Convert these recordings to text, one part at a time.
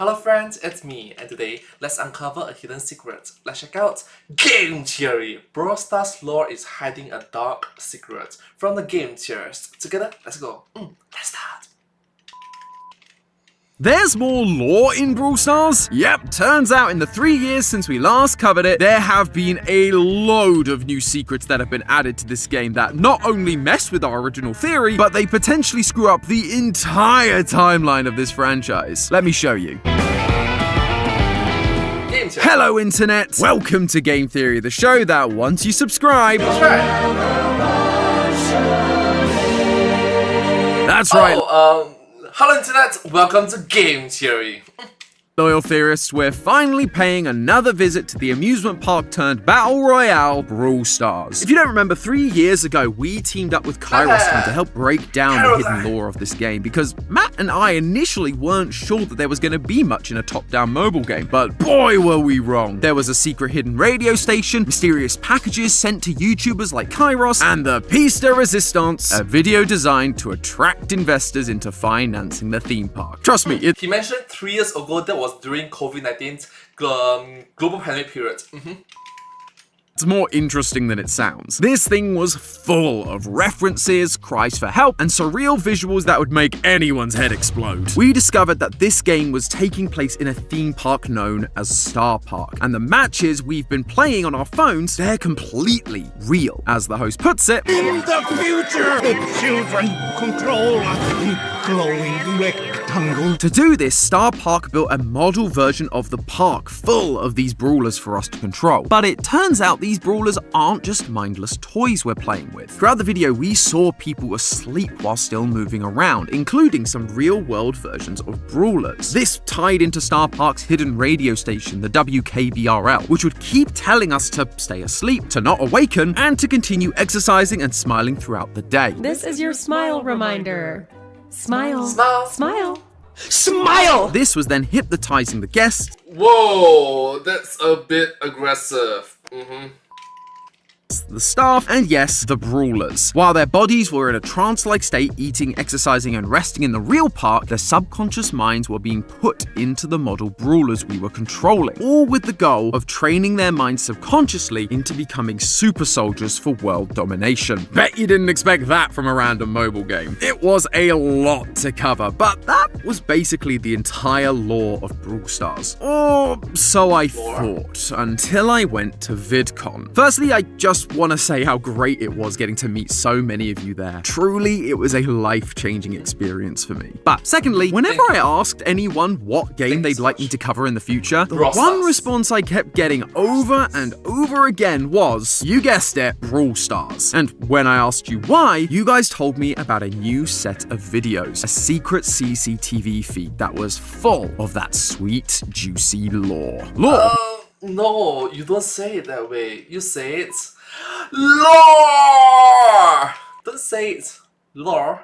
Hello friends, it's me, and today let's uncover a hidden secret. Let's check out Game Theory. Brawl Stars lore is hiding a dark secret from the game theorists. Together, let's go. Let's start. There's more lore in Brawl Stars? Yep, turns out in the 3 years since we last covered it, there have been a load of new secrets that have been added to this game that not only mess with our original theory, but they potentially screw up the entire timeline of this franchise. Let me show you. Hello Internet! Welcome to Game Theory, the show that once you subscribe... That's right. Hello Internet, welcome to Game Theory. Loyal theorists, we're finally paying another visit to the amusement park turned battle royale, Brawl Stars. If you don't remember, 3 years ago, we teamed up with Kairos to help break down the hidden lore of this game because Matt and I initially weren't sure that there was going to be much in a top-down mobile game, but boy were we wrong. There was a secret hidden radio station, mysterious packages sent to YouTubers like Kairos, and the piece de resistance, a video designed to attract investors into financing the theme park. Trust me, He mentioned 3 years ago that was during COVID-19 global pandemic period. It's more interesting than it sounds. This thing was full of references, cries for help, and surreal visuals that would make anyone's head explode. We discovered that this game was taking place in a theme park known as Star Park, and the matches we've been playing on our phones, they're completely real. As the host puts it, in the future, the children control a glowing rectangle. To do this, Star Park built a model version of the park full of these brawlers for us to control. But it turns out these brawlers aren't just mindless toys we're playing with. Throughout the video, we saw people asleep while still moving around, including some real-world versions of brawlers. This tied into Star Park's hidden radio station, the WKBRL, which would keep telling us to stay asleep, to not awaken, and to continue exercising and smiling throughout the day. This is your smile reminder. Smile. Smile. Smile. Smile! This was then hypnotizing the guests. Whoa, that's a bit aggressive. The staff, and yes, the brawlers. While their bodies were in a trance-like state, eating, exercising, and resting in the real park, their subconscious minds were being put into the model brawlers we were controlling, all with the goal of training their minds subconsciously into becoming super soldiers for world domination. Bet you didn't expect that from a random mobile game. It was a lot to cover, but that was basically the entire lore of Brawl Stars. Or so I thought, until I went to VidCon. Firstly, I just want to say how great it was getting to meet so many of you there. Truly, it was a life-changing experience for me. But secondly, whenever I asked anyone what game they'd like me to cover in the future, the one response I kept getting over and over again was, you guessed it, Brawl Stars. And when I asked you why, you guys told me about a new set of videos, a secret CCTV feed that was full of that sweet, juicy lore. No, you don't say it that way. You say it lore. Don't say it lore.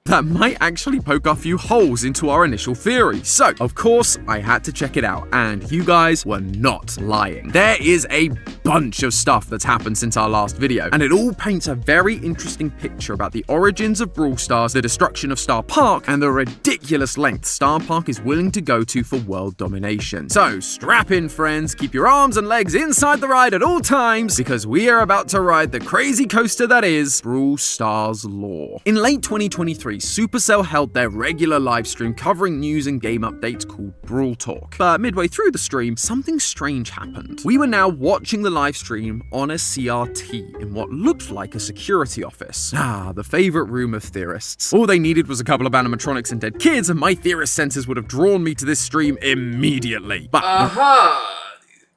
That might actually poke a few holes into our initial theory. So, of course, I had to check it out, and you guys were not lying. There is a bunch of stuff that's happened since our last video, and it all paints a very interesting picture about the origins of Brawl Stars, the destruction of Star Park, and the ridiculous lengths Star Park is willing to go to for world domination. So, strap in, friends, keep your arms and legs inside the ride at all times, because we are about to ride the crazy coaster that is Brawl Stars lore. In late 2023, Supercell held their regular live stream covering news and game updates called Brawl Talk. But midway through the stream, something strange happened. We were now watching the live stream on a CRT in what looked like a security office. The favorite room of theorists. All they needed was a couple of animatronics and dead kids, and my theorist senses would have drawn me to this stream immediately. But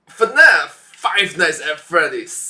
FNAF, Five Nights at Freddy's.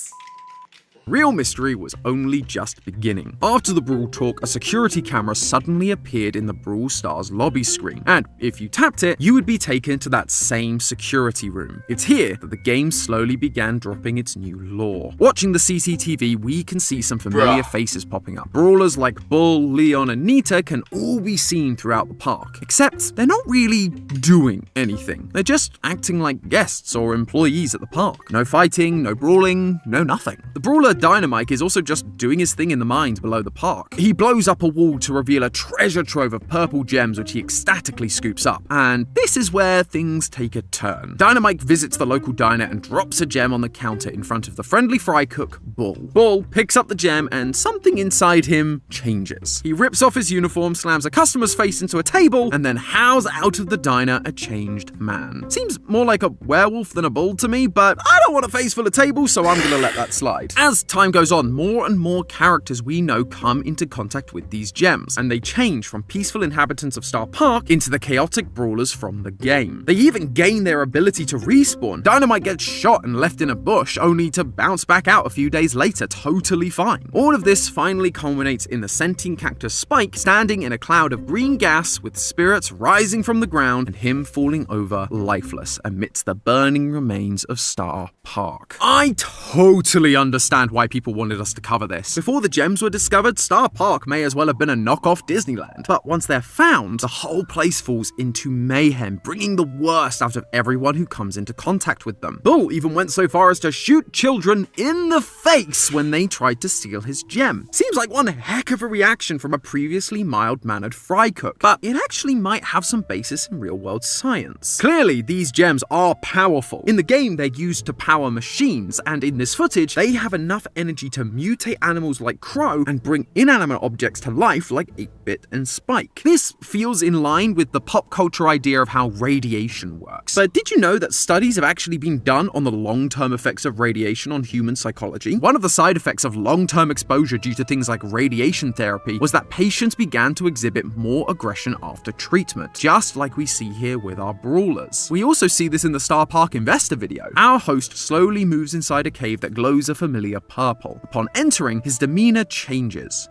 Real mystery was only just beginning. After the Brawl Talk, a security camera suddenly appeared in the Brawl Stars lobby screen, and if you tapped it, you would be taken to that same security room. It's here that the game slowly began dropping its new lore. Watching the CCTV, we can see some familiar faces popping up. Brawlers like Bull, Leon, and Nita can all be seen throughout the park, except they're not really doing anything. They're just acting like guests or employees at the park. No fighting, no brawling, no nothing. The brawler Brawler Dynamite is also just doing his thing in the mines below the park. He blows up a wall to reveal a treasure trove of purple gems which he ecstatically scoops up. And this is where things take a turn. Dynamite visits the local diner and drops a gem on the counter in front of the friendly fry cook, Bull. Bull picks up the gem and something inside him changes. He rips off his uniform, slams a customer's face into a table, and then howls out of the diner a changed man. Seems more like a werewolf than a bull to me, but I don't want a face full of tables, so I'm gonna let that slide. As time goes on, more and more characters we know come into contact with these gems, and they change from peaceful inhabitants of Star Park into the chaotic brawlers from the game. They even gain their ability to respawn. Dynamite gets shot and left in a bush, only to bounce back out a few days later totally fine. All of this finally culminates in the sentient cactus Spike standing in a cloud of green gas with spirits rising from the ground and him falling over lifeless amidst the burning remains of Star Park. I totally understand why people wanted us to cover this. Before the gems were discovered, Star Park may as well have been a knockoff Disneyland. But once they're found, the whole place falls into mayhem, bringing the worst out of everyone who comes into contact with them. Bull even went so far as to shoot children in the face when they tried to steal his gem. Seems like one heck of a reaction from a previously mild-mannered fry cook, but it actually might have some basis in real-world science. Clearly, these gems are powerful. In the game, they're used to power machines, and in this footage, they have enough energy to mutate animals like Crow and bring inanimate objects to life like 8-Bit and Spike. This feels in line with the pop culture idea of how radiation works. But did you know that studies have actually been done on the long-term effects of radiation on human psychology? One of the side effects of long-term exposure due to things like radiation therapy was that patients began to exhibit more aggression after treatment, just like we see here with our brawlers. We also see this in the Star Park investor video. Our host slowly moves inside a cave that glows a familiar purple. Upon entering, his demeanor changes.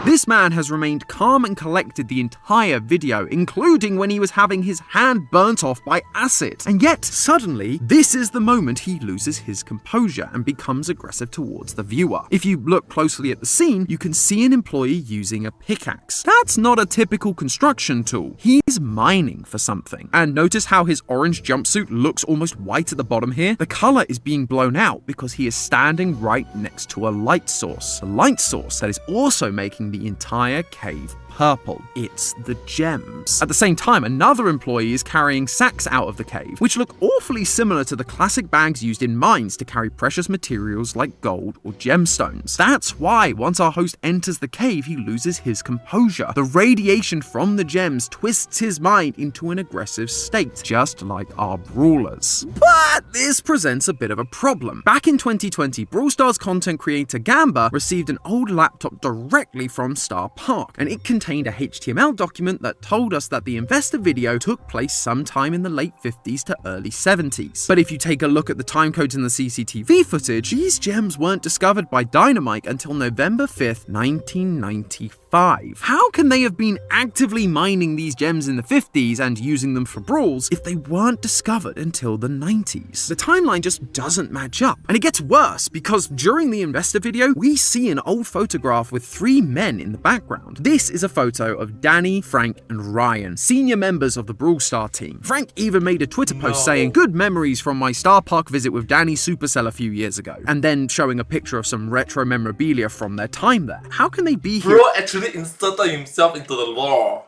This man has remained calm and collected the entire video, including when he was having his hand burnt off by acid. And yet, suddenly, this is the moment he loses his composure and becomes aggressive towards the viewer. If you look closely at the scene, you can see an employee using a pickaxe. That's not a typical construction tool. He's mining for something. And notice how his orange jumpsuit looks almost white at the bottom here? The color is being blown out because he is standing right next to a light source. A light source that is also making the entire cave purple. It's the gems. At the same time, another employee is carrying sacks out of the cave, which look awfully similar to the classic bags used in mines to carry precious materials like gold or gemstones. That's why once our host enters the cave, he loses his composure. The radiation from the gems twists his mind into an aggressive state, just like our brawlers. But this presents a bit of a problem. Back in 2020, Brawl Stars content creator Gamba received an old laptop directly from Star Park, and it contained a HTML document that told us that the investor video took place sometime in the late 50s to early 70s. But if you take a look at the timecodes in the CCTV footage, these gems weren't discovered by Dynamite until November 5th, 1995. How can they have been actively mining these gems in the 50s and using them for brawls if they weren't discovered until the 90s? The timeline just doesn't match up. And it gets worse because during the investor video, we see an old photograph with 3 men in the background. This is a photo of Danny, Frank, and Ryan, senior members of the Brawl Star team. Frank even made a Twitter post saying, "Good memories from my Star Park visit with Danny Supercell a few years ago," and then showing a picture of some retro memorabilia from their time there. How can they be here? Bro actually inserted himself into the lore.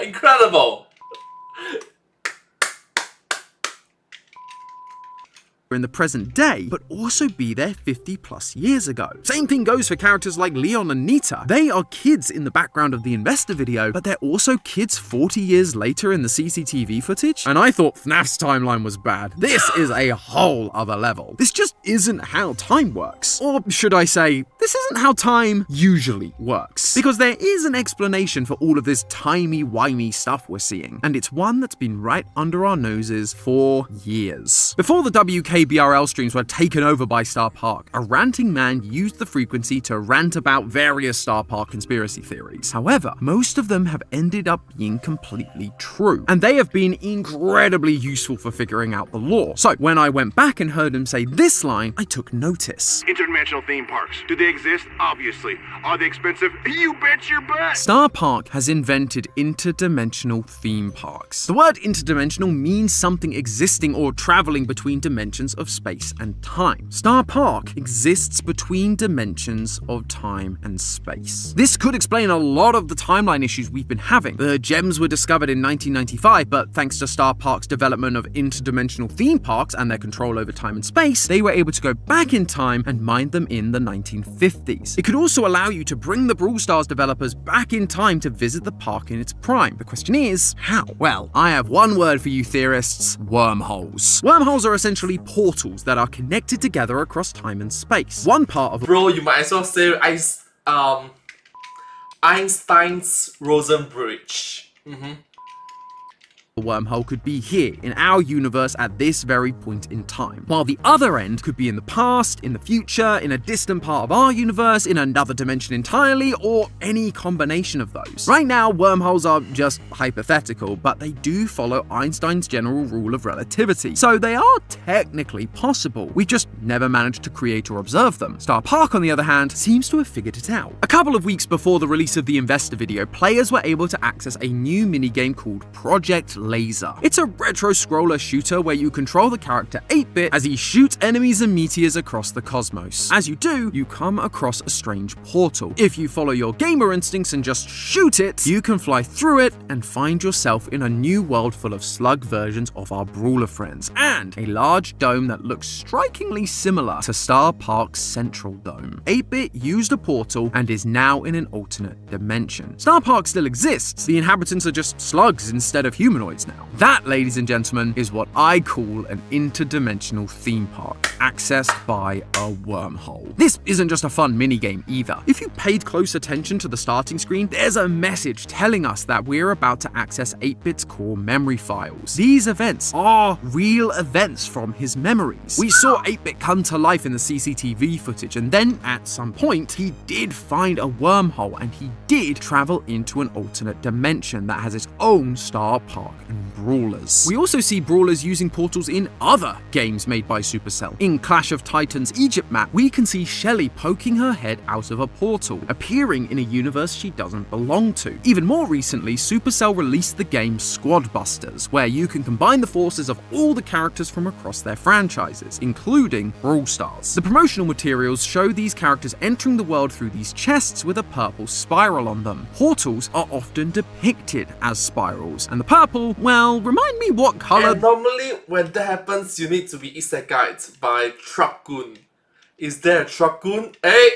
Incredible! in the present day, but also be there 50 plus years ago. Same thing goes for characters like Leon and Nita. They are kids in the background of the investor video, but they're also kids 40 years later in the CCTV footage. And I thought FNAF's timeline was bad. This is a whole other level. This just isn't how time works. Or should I say, this isn't how time usually works. Because there is an explanation for all of this timey-wimey stuff we're seeing, and it's one that's been right under our noses for years. Before the WK KBRL streams were taken over by Star Park. A ranting man used the frequency to rant about various Star Park conspiracy theories. However, most of them have ended up being completely true, and they have been incredibly useful for figuring out the lore. So when I went back and heard him say this line, I took notice. Interdimensional theme parks. Do they exist? Obviously. Are they expensive? You bet your butt! Star Park has invented interdimensional theme parks. The word interdimensional means something existing or traveling between dimensions of space and time. Star Park exists between dimensions of time and space. This could explain a lot of the timeline issues we've been having. The gems were discovered in 1995, but thanks to Star Park's development of interdimensional theme parks and their control over time and space, they were able to go back in time and mine them in the 1950s. It could also allow you to bring the Brawl Stars developers back in time to visit the park in its prime. The question is, how? Well, I have one word for you theorists: wormholes. Wormholes are essentially portals that are connected together across time and space. One part of Bro, you might as well say Einstein's Rosen Bridge. a wormhole could be here, in our universe at this very point in time, while the other end could be in the past, in the future, in a distant part of our universe, in another dimension entirely, or any combination of those. Right now, wormholes are just hypothetical, but they do follow Einstein's general rule of relativity, so they are technically possible. We just never managed to create or observe them. Star Park, on the other hand, seems to have figured it out. A couple of weeks before the release of the investor video, players were able to access a new minigame called Project Laser. It's a retro scroller shooter where you control the character 8-Bit as he shoots enemies and meteors across the cosmos. As you do, you come across a strange portal. If you follow your gamer instincts and just shoot it, you can fly through it and find yourself in a new world full of slug versions of our brawler friends, and a large dome that looks strikingly similar to Star Park's central dome. 8-Bit used a portal and is now in an alternate dimension. Star Park still exists, the inhabitants are just slugs instead of humanoids now. That, ladies and gentlemen, is what I call an interdimensional theme park, accessed by a wormhole. This isn't just a fun minigame either. If you paid close attention to the starting screen, there's a message telling us that we're about to access 8-Bit's core memory files. These events are real events from his memories. We saw 8-Bit come to life in the CCTV footage, and then at some point, he did find a wormhole, and he did travel into an alternate dimension that has its own Star Park and brawlers. We also see brawlers using portals in other games made by Supercell. In Clash of Titans Egypt map, we can see Shelly poking her head out of a portal, appearing in a universe she doesn't belong to. Even more recently, Supercell released the game Squad Busters, where you can combine the forces of all the characters from across their franchises, including Brawl Stars. The promotional materials show these characters entering the world through these chests with a purple spiral on them. Portals are often depicted as spirals, and the purple, well, remind me what color. And normally when that happens, you need to be isekai'd by Truck-gun. Is there a Truck-gun? Hey!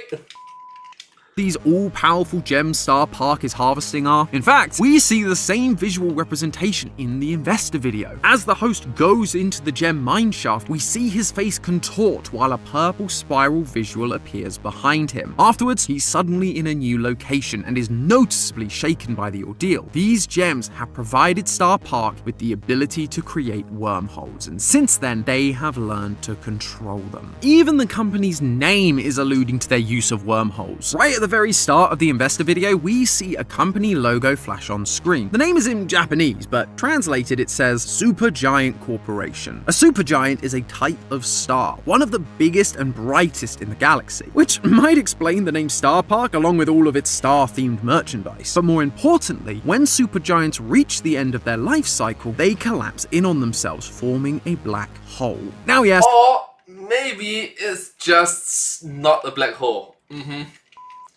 These all-powerful gems Star Park is harvesting are. In fact, we see the same visual representation in the investor video. As the host goes into the gem mine shaft, we see his face contort while a purple spiral visual appears behind him. Afterwards, he's suddenly in a new location and is noticeably shaken by the ordeal. These gems have provided Star Park with the ability to create wormholes, and since then, they have learned to control them. Even the company's name is alluding to their use of wormholes. Right at the very start of the investor video, we see a company logo flash on screen. The name is in Japanese, but translated it says Supergiant Corporation. A supergiant is a type of star, one of the biggest and brightest in the galaxy, which might explain the name Star Park along with all of its star-themed merchandise. But more importantly, when supergiants reach the end of their life cycle, they collapse in on themselves, forming a black hole. Now yes, Or maybe it's just not a black hole.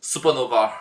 Supernova.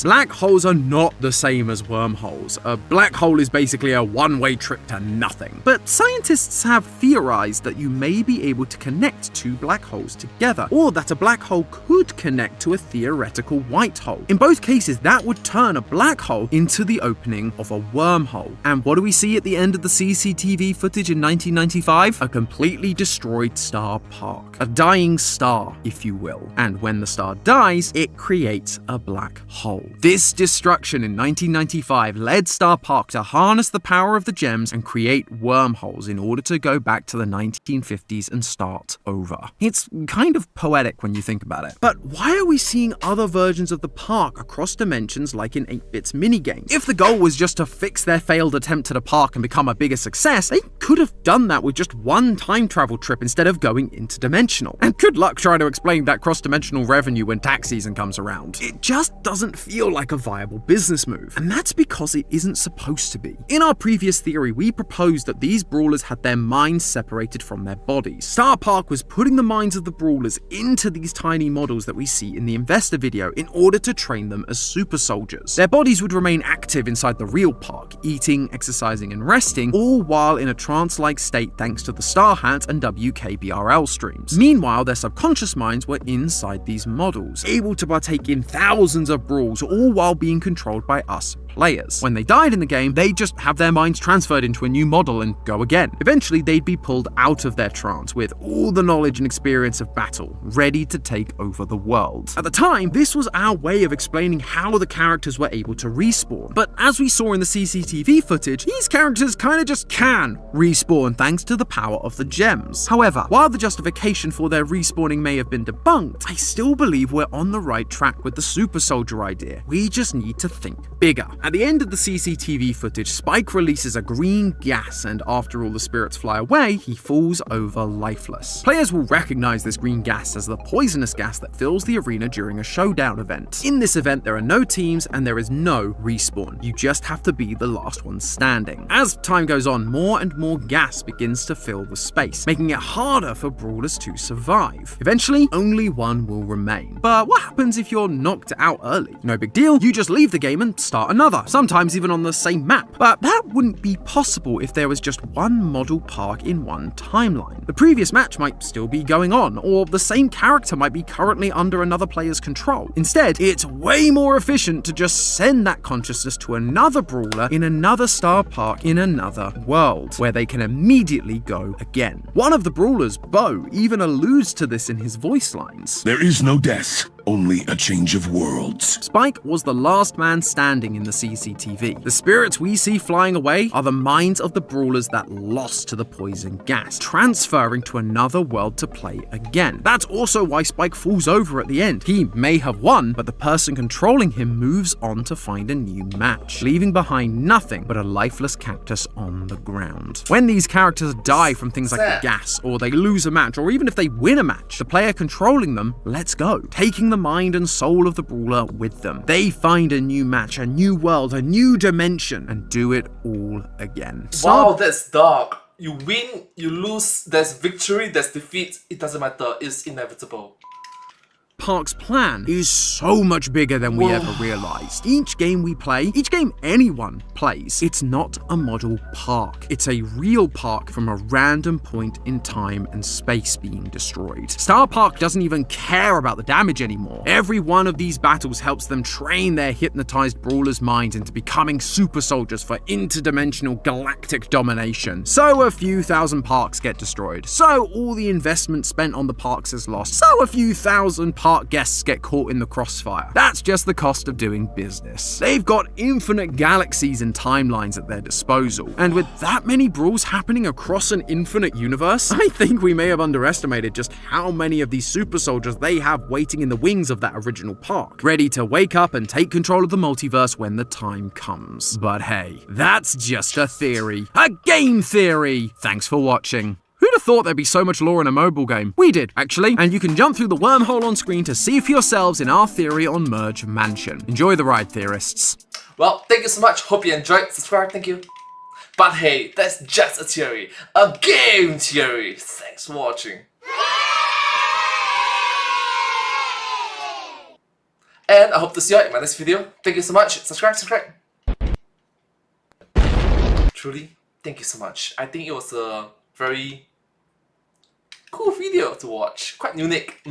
black holes are not the same as wormholes. A black hole is basically a one-way trip to nothing. But scientists have theorized that you may be able to connect two black holes together, or that a black hole could connect to a theoretical white hole. In both cases, that would turn a black hole into the opening of a wormhole. And what do we see at the end of the CCTV footage in 1995? A completely destroyed Star Park. A dying star, if you will. And when the star dies, it creates a black hole. This destruction in 1995 led Star Park to harness the power of the gems and create wormholes in order to go back to the 1950s and start over. It's kind of poetic when you think about it. But why are we seeing other versions of the park across dimensions like in 8-Bit's minigame? If the goal was just to fix their failed attempt at a park and become a bigger success, they could have done that with just one time travel trip instead of going interdimensional. And good luck trying to explain that cross-dimensional revenue when tax season comes around. It just doesn't feel like a viable business move, and that's because it isn't supposed to be. In our previous theory, we proposed that these brawlers had their minds separated from their bodies. Star Park was putting the minds of the brawlers into these tiny models that we see in the investor video in order to train them as super soldiers. Their bodies would remain active inside the real park, eating, exercising, and resting, all while in a trance-like state thanks to the Star Hat and WKBRL streams. Meanwhile, their subconscious minds were inside these models, able to partake in thousands of brawls, all while being controlled by us players. When they died in the game, they'd just have their minds transferred into a new model and go again. Eventually, they'd be pulled out of their trance with all the knowledge and experience of battle, ready to take over the world. At the time, this was our way of explaining how the characters were able to respawn. But as we saw in the CCTV footage, these characters kinda just can respawn thanks to the power of the gems. However, while the justification for their respawning may have been debunked, I still believe we're on the right track with the super soldier idea. We just need to think bigger. At the end of the CCTV footage, Spike releases a green gas, and after all the spirits fly away, he falls over lifeless. Players will recognize this green gas as the poisonous gas that fills the arena during a showdown event. In this event, there are no teams and there is no respawn. You just have to be the last one standing. As time goes on, more and more gas begins to fill the space, making it harder for brawlers to survive. Eventually, only one will remain. But what happens if you're knocked out early? No big deal, you just leave the game and start another, sometimes even on the same map. But that wouldn't be possible if there was just one model park in one timeline. The previous match might still be going on, or the same character might be currently under another player's control. Instead, it's way more efficient to just send that consciousness to another brawler in another Star Park in another world, where they can immediately go again. One of the brawlers, Bo, even alludes to this in his voice lines. There is no death, only a change of worlds. Spike was the last man standing in the CCTV. The spirits we see flying away are the minds of the brawlers that lost to the poison gas, transferring to another world to play again. That's also why Spike falls over at the end. He may have won, but the person controlling him moves on to find a new match, leaving behind nothing but a lifeless cactus on the ground. When these characters die from things like the gas, or they lose a match, or even if they win a match, the player controlling them lets go, taking the mind and soul of the brawler with them. They find a new match, a new world, a new dimension, and do it all again. Wow, that's dark. You win, you lose, there's victory, there's defeat, it doesn't matter, it's inevitable. Park's plan is so much bigger than we ever realized. Each game we play, each game anyone plays, it's not a model park. It's a real park from a random point in time and space being destroyed. Star Park doesn't even care about the damage anymore. Every one of these battles helps them train their hypnotized brawlers' minds into becoming super soldiers for interdimensional galactic domination. So a few thousand parks get destroyed. So all the investment spent on the parks is lost. So a few thousand park guests get caught in the crossfire. That's just the cost of doing business. They've got infinite galaxies and timelines at their disposal, and with that many brawls happening across an infinite universe, I think we may have underestimated just how many of these super soldiers they have waiting in the wings of that original park, ready to wake up and take control of the multiverse when the time comes. But hey, that's just a theory. A game theory! Thanks for watching. Who'd have thought there'd be so much lore in a mobile game? We did, actually, and you can jump through the wormhole on screen to see for yourselves in our theory on Merge Mansion. Enjoy the ride, theorists. Well, thank you so much, hope you enjoyed, subscribe, thank you. But hey, that's just a theory, a game theory. Thanks for watching. And I hope to see you in my next video. Thank you so much, subscribe. Truly, thank you so much. I think it was a very cool video to watch, quite unique.